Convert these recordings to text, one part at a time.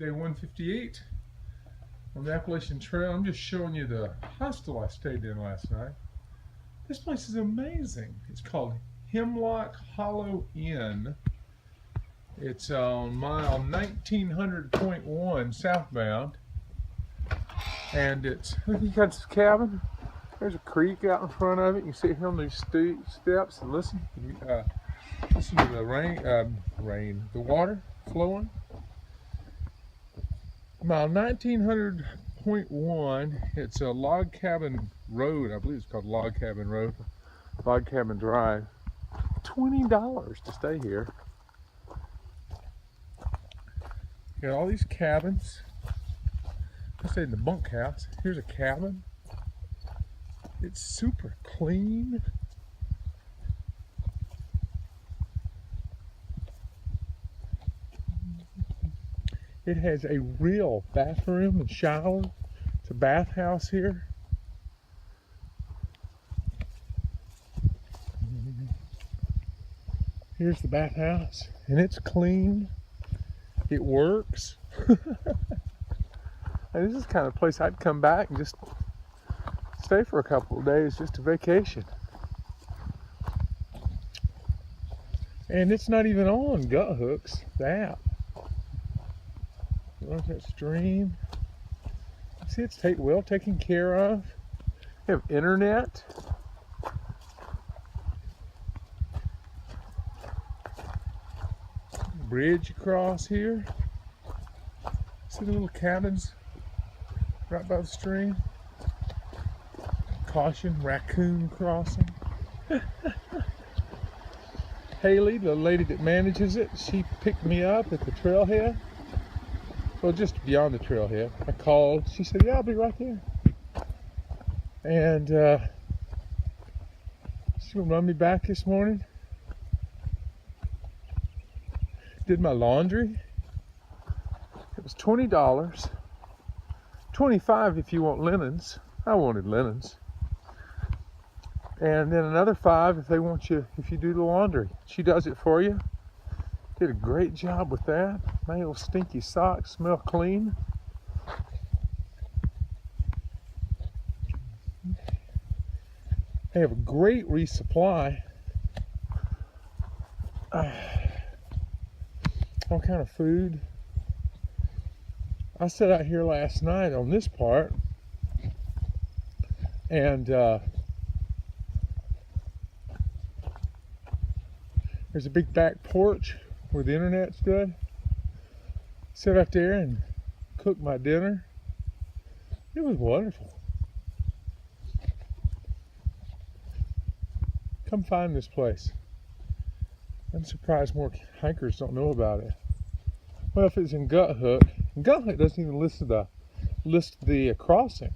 Day 158 on the Appalachian Trail. I'm just showing you the hostel I stayed in last night. This place is amazing. It's called Hemlock Hollow Inn. It's on mile 1900.1 southbound. And it's, look, you got this cabin. There's a creek out in front of it. You can sit here on these steps and listen. Listen to the rain, the water flowing. Mile 1900.1, it's a log cabin road. I believe it's called Log Cabin Road, Log Cabin Drive. $20 to stay here. You got all these cabins. I stayed in the bunkhouse. Here's a cabin. It's super clean. It has a real bathroom and shower. It's a bathhouse here. Here's the bathhouse, and it's clean. It works. And this is the kind of place I'd come back and just stay for a couple of days, just a vacation. And it's not even on Gut Hooks, the app. Look at that stream. See, it's well taken care of. You have internet. Bridge across here. See the little cabins right by the stream? Caution, raccoon crossing. Haley, the lady that manages it, she picked me up at the trailhead. Well, just beyond the trailhead. I called. She said, yeah, I'll be right there. And she's going to run me back this morning. Did my laundry. It was $20. $25 if you want linens. I wanted linens. And then another $5 if they want you, if you do the laundry. She does it for you. Did a great job with that. My little stinky socks smell clean. They have a great resupply. All kind of food. I sat out here last night on this part, and there's a big back porch where the internet stood. Sat out there and cooked my dinner. It was wonderful. Come find this place. I'm surprised more hikers don't know about it. Well, if it's in Gut Hook doesn't even list the crossing,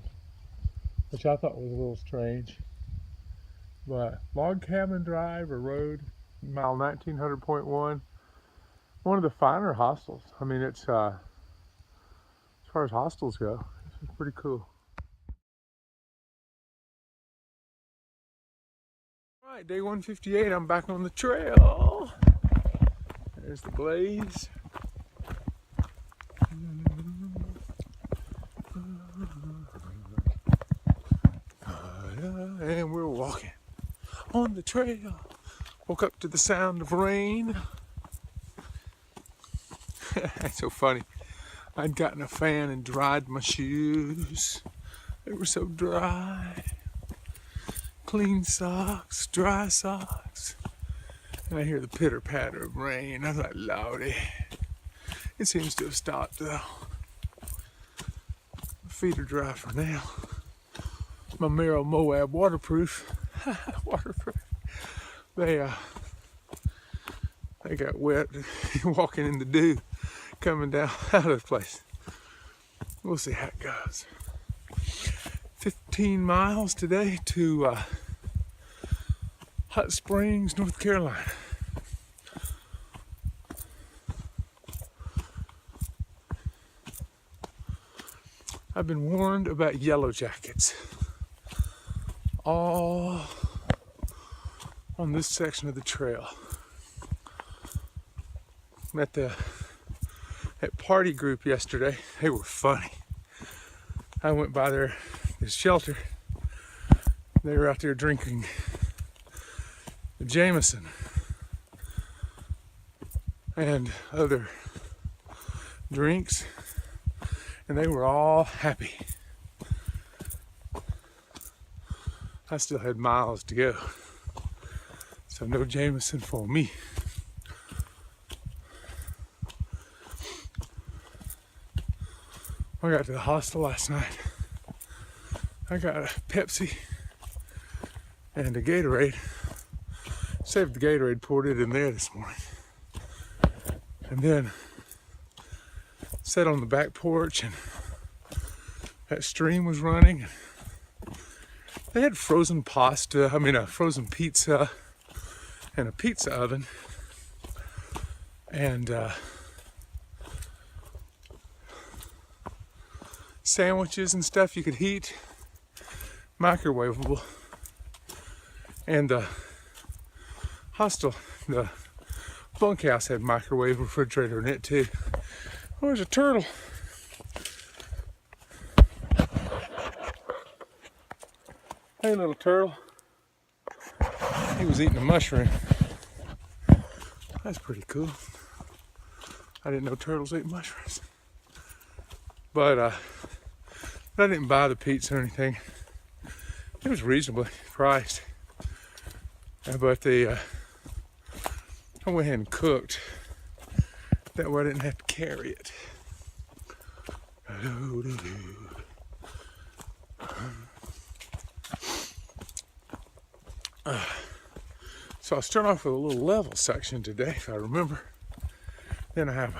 which I thought was a little strange. But Log Cabin Drive or Road, mile 1900.1, one of the finer hostels. I mean, it's as far as hostels go, it's pretty cool. All right, day 158. I'm back on the trail. There's the blaze. And we're walking on the trail. Woke up to the sound of rain. It's so funny. I'd gotten a fan and dried my shoes. They were so dry. Clean socks, dry socks. And I hear the pitter patter of rain. I was like, Lordy. It seems to have stopped though. My feet are dry for now. My Mero Moab waterproof. Waterproof. They got wet walking in the dew coming down out of the place. We'll see how it goes. 15 miles today to Hot Springs, North Carolina. I've been warned about yellow jackets all on this section of the trail. Met the That party group yesterday, they were funny. I went by this shelter. They were out there drinking the Jameson and other drinks, and they were all happy. I still had miles to go, so no Jameson for me. I got to the hostel last night. I got a Pepsi and a Gatorade. Saved the Gatorade, poured it in there this morning. And then sat on the back porch, and that stream was running. They had frozen pasta, frozen pizza and a pizza oven. And sandwiches and stuff you could heat, microwavable. And the hostel, the bunkhouse had microwave refrigerator in it too. Oh, there's a turtle. Hey, little turtle. He was eating a mushroom. That's pretty cool. I didn't know turtles ate mushrooms. But I didn't buy the pizza or anything. It was reasonably priced. But I went ahead and cooked. That way I didn't have to carry it. So I'll start off with a little level section today, if I remember. Then I have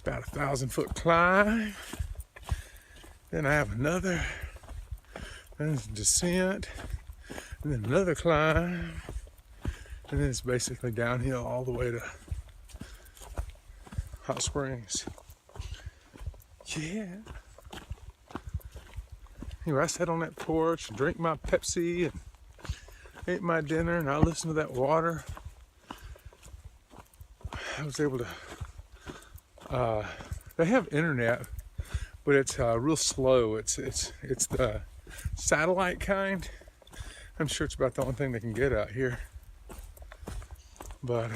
about 1,000-foot climb. Then I have another. Then it's a descent. And then another climb. And then it's basically downhill all the way to Hot Springs. Yeah. Anyway, I sat on that porch and drank my Pepsi and ate my dinner, and I listened to that water. I was able to, they have internet, but it's real slow. It's the satellite kind. I'm sure it's about the only thing they can get out here. But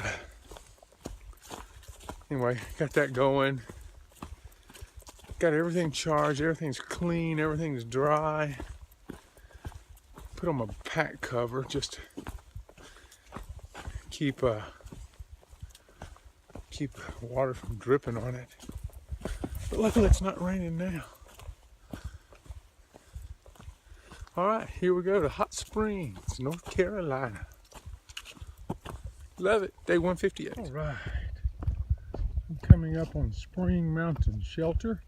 anyway, got that going. Got everything charged, everything's clean, everything's dry. Put on my pack cover just to keep water from dripping on it. But luckily it's not raining now. All right, here we go to Hot Springs, North Carolina. Love it, day 158. All right, I'm coming up on Spring Mountain Shelter.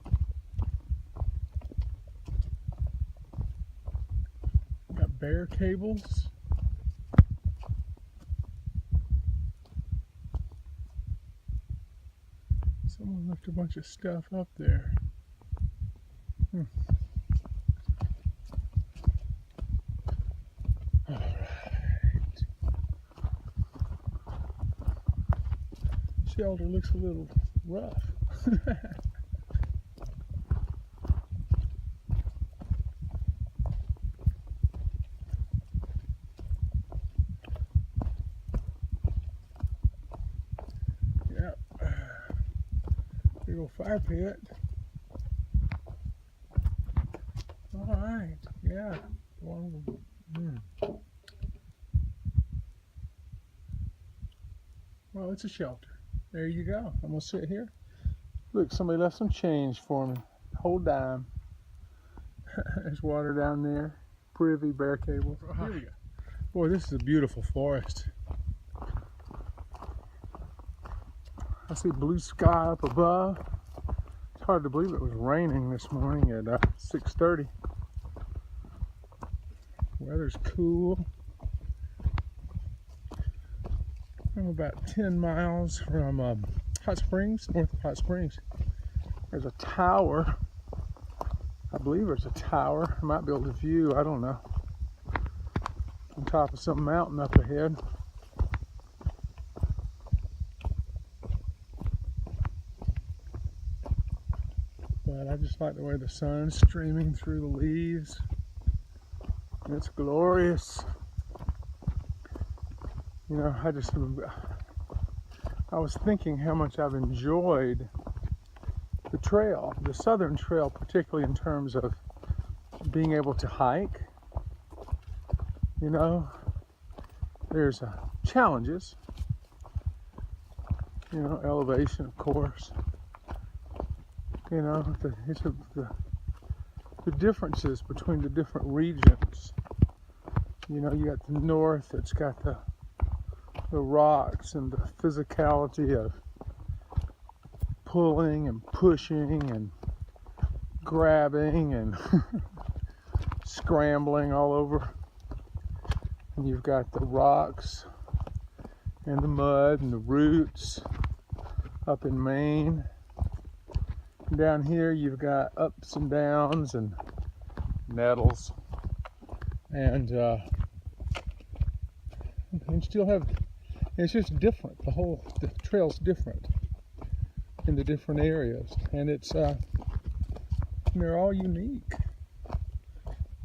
Got bear cables. Someone left a bunch of stuff up there. All right. Shelter looks a little rough. Yep. Big old fire pit. All right. Yeah. One of them. Well, it's a shelter. There you go. I'm gonna sit here. Look, somebody left some change for me. Whole dime. There's water down there. Privy, bear cable. Here we go. Boy, this is a beautiful forest. I see blue sky up above. It's hard to believe it was raining this morning at 6:30. Weather's cool. I'm about 10 miles from Hot Springs, north of Hot Springs. There's a tower. I believe there's a tower. I might be able to view, I don't know. On top of some mountain up ahead. But I just like the way the sun's streaming through the leaves. It's glorious. You know, I was thinking how much I've enjoyed the trail, the southern trail, particularly in terms of being able to hike. You know, there's challenges, you know, elevation, of course. You know, the differences between the different regions. You know, you got the north that's got the rocks and the physicality of pulling and pushing and grabbing and scrambling all over. And you've got the rocks and the mud and the roots up in Maine. And down here you've got ups and downs and nettles. And you still have, it's just different. The trail's different in the different areas. And they're all unique.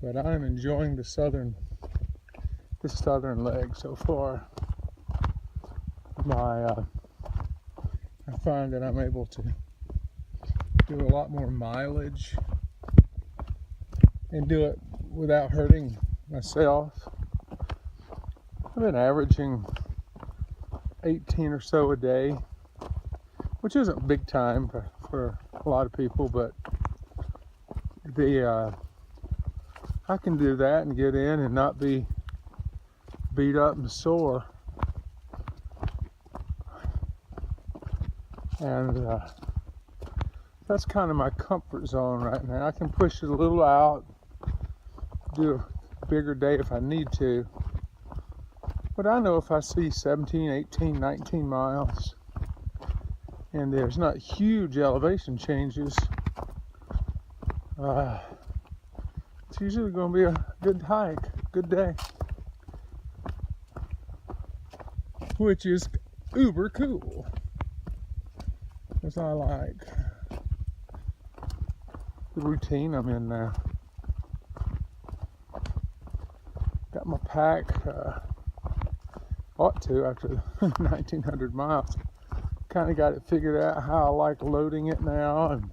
But I'm enjoying the southern leg so far. I find that I'm able to do a lot more mileage and do it without hurting myself. I've been averaging 18 or so a day, which isn't big time for a lot of people, but I can do that and get in and not be beat up and sore. And that's kind of my comfort zone right now. I can push it a little out, do a bigger day if I need to. But I know if I see 17, 18, 19 miles and there's not huge elevation changes, it's usually going to be a good hike, good day. Which is uber cool, because I like the routine I'm in now. Got my pack, ought to after 1900 miles. Kind of got it figured out how I like loading it now, and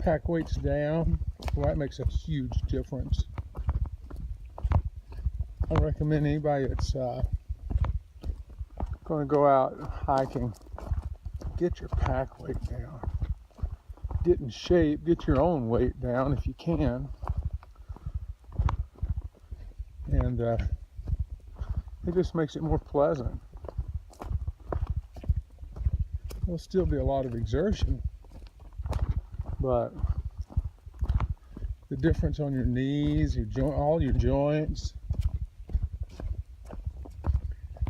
pack weight's down. Well, that makes a huge difference. I recommend anybody that's going to go out hiking, get your pack weight down. Get in shape, get your own weight down if you can. And it just makes it more pleasant. There'll still be a lot of exertion, but the difference on your knees, all your joints,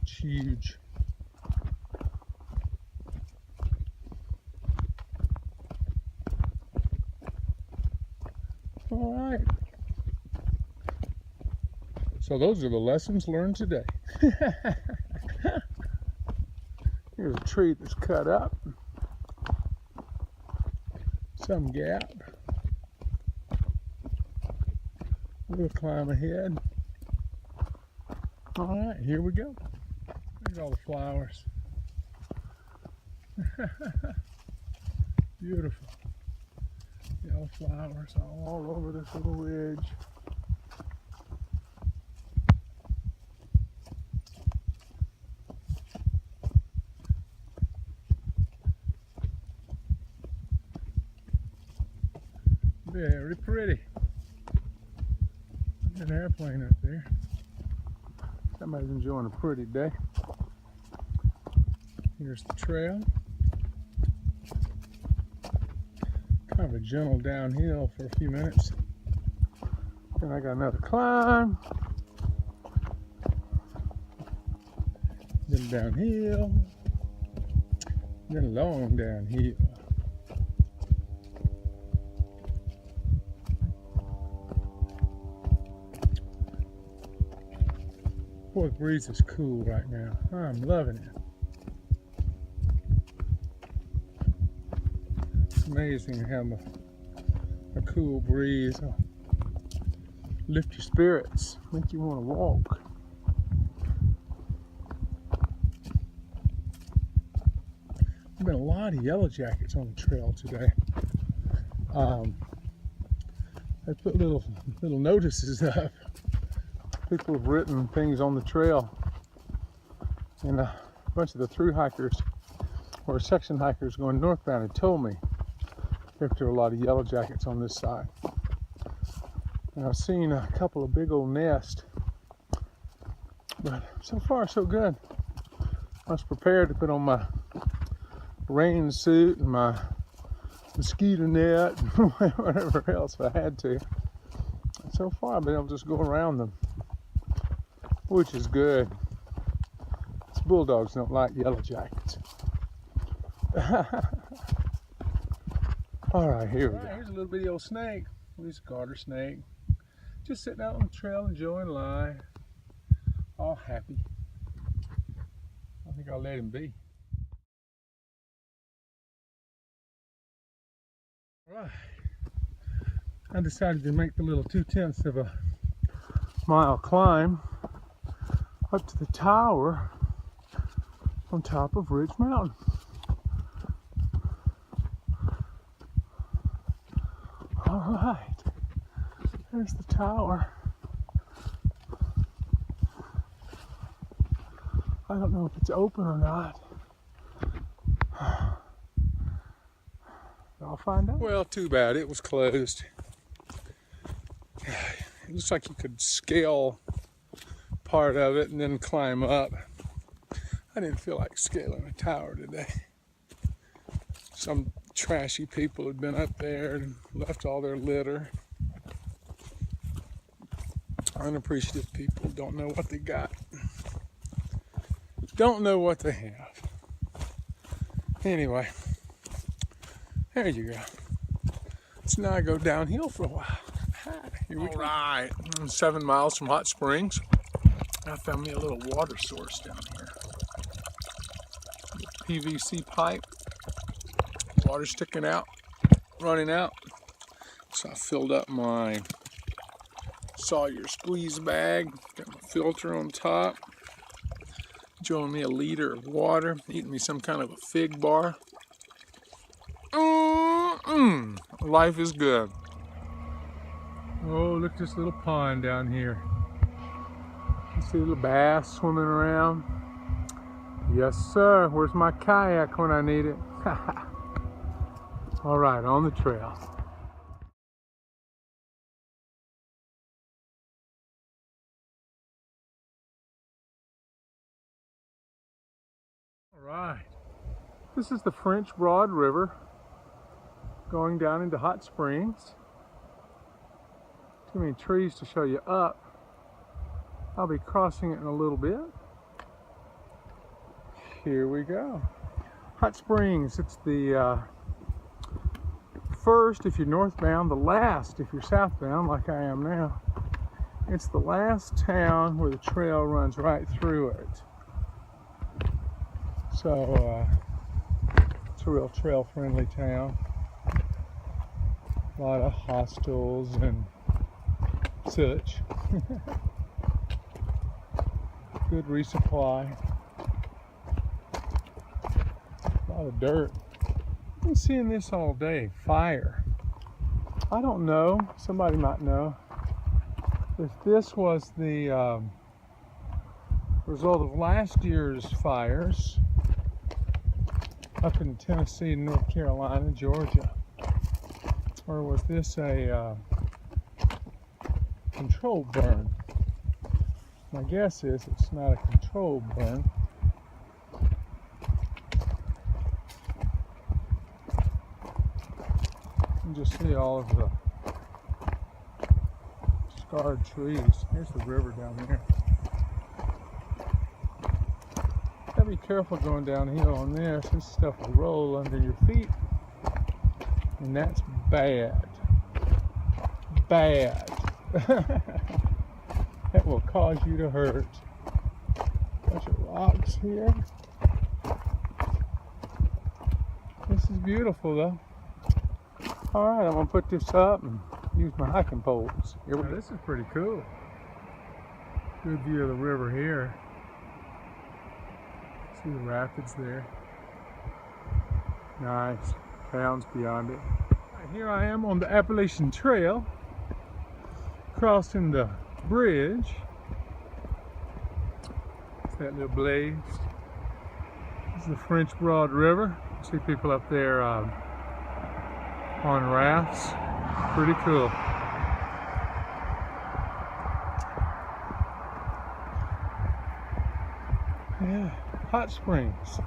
it's huge. All right. So those are the lessons learned today. Here's a tree that's cut up. Some gap. We'll climb ahead. All right, here we go. There's all the flowers. Beautiful. Yellow flowers all over this little ridge. Very pretty. An airplane up there. Somebody's enjoying a pretty day. Here's the trail. Kind of a gentle downhill for a few minutes. Then I got another climb. Then downhill. Then long downhill. Boy, the breeze is cool right now. I'm loving it. amazing to have a cool breeze. Lift your spirits, make you want to walk. There's been a lot of yellow jackets on the trail today. They put little notices up. People have written things on the trail, and a bunch of the thru-hikers or section hikers going northbound had told me that there were a lot of yellow jackets on this side. And I've seen a couple of big old nests, but so far so good. I was prepared to put on my rain suit and my mosquito net and whatever else I had to. And so far I've been able to just go around them, which is good. These bulldogs don't like yellow jackets. All right, here we go. Here's a little bitty old snake. He's a garter snake. Just sitting out on the trail enjoying life. All happy. I think I'll let him be. All right. I decided to make the little 2/10 of a mile climb up to the tower on top of Ridge Mountain. All right, there's the tower. I don't know if it's open or not. I'll find out. Well, too bad, it was closed. It looks like you could scale part of it and then climb up. I didn't feel like scaling a tower today. Some trashy people had been up there and left all their litter. Unappreciative people don't know what they got. Don't know what they have. Anyway, there you go. So now I go downhill for a while. Here we go. All right, I'm 7 miles from Hot Springs. I found me a little water source down here. PVC pipe. Water sticking out, running out. So I filled up my Sawyer squeeze bag. Got my filter on top. Enjoying me a liter of water. Eating me some kind of a fig bar. Life is good. Oh, look at this little pond down here. You see little bass swimming around? Yes, sir. Where's my kayak when I need it? All right, on the trail. All right. This is the French Broad River going down into Hot Springs. Too many trees to show you up. I'll be crossing it in a little bit. Here we go. Hot Springs, it's the first if you're northbound, the last if you're southbound like I am now. It's the last town where the trail runs right through it. So it's a real trail friendly town. A lot of hostels and such. Good resupply. A lot of dirt. I've been seeing this all day. Fire. I don't know. Somebody might know. If this was the result of last year's fires up in Tennessee, North Carolina, Georgia, or was this a controlled burn? My guess is it's not a controlled burn. You can just see all of the scarred trees. Here's the river down there. Gotta be careful going downhill on this. This stuff will roll under your feet, and that's bad. Bad. That will cause you to hurt. Bunch of rocks here. This is beautiful though. Alright, I'm going to put this up and use my hiking poles. Here we go. This is pretty cool. Good view of the river here. See the rapids there. Nice. Towns beyond it. Right, here I am on the Appalachian Trail, crossing the bridge. It's that little blaze. This is the French Broad River. See people up there on rafts. Pretty cool. Yeah, hot springs.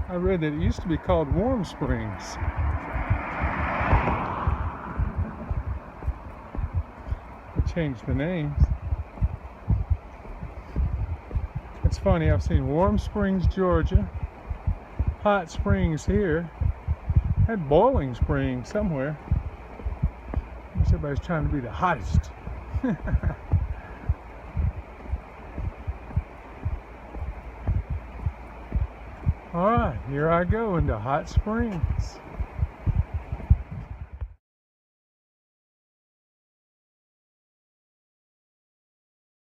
I read that it used to be called Warm Springs. They changed the names. It's funny, I've seen Warm Springs, Georgia, Hot Springs here, and Boiling Springs somewhere. I guess everybody's trying to be the hottest. Alright, here I go into Hot Springs.